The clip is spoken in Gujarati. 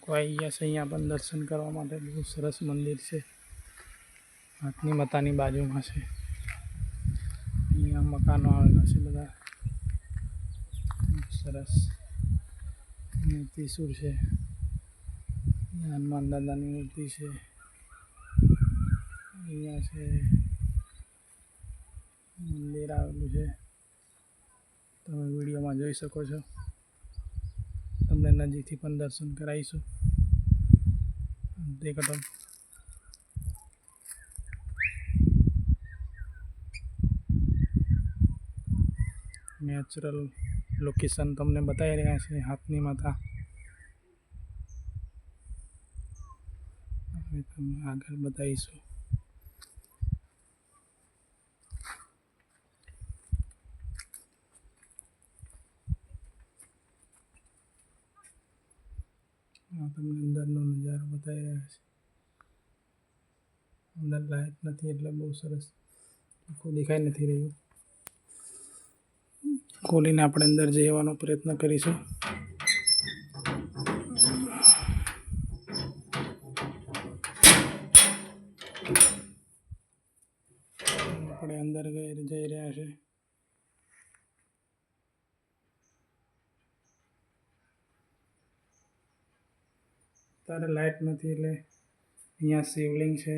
તો આવી ગયા છે અહીંયા પણ દર્શન કરવા માટે. બહુ સરસ મંદિર છે, હાથની માતાની બાજુમાં છે. અહીંયા મકાનો આવેલા છે બધા સરસ. ત્રિશૂળ છે, હનુમાન દાદાની મૂર્તિ છે. અહીંયા છે મંદિર આવેલું છે, તમે વિડીયોમાં જોઈ શકો છો. તમને નજીકથી પણ દર્શન કરાવીશું. દેખો નેચરલ લોકેશન તમને બતાવી રહ્યા છે હાથની માતા. હવે તમને આગળ બતાવીશું. તમને અંદરનો નજારો બતાવી રહ્યા છે. અંદર લાઇટ નથી એટલે બહુ સરસ દેખાઈ નથી રહ્યું. ખોલીને આપણે અંદર જવાનો પ્રયત્ન કરીશું. આપણે અંદર જઈ રહ્યા છે. ત્યારે લાઇટ નથી એટલે અહીંયા શિવલિંગ છે.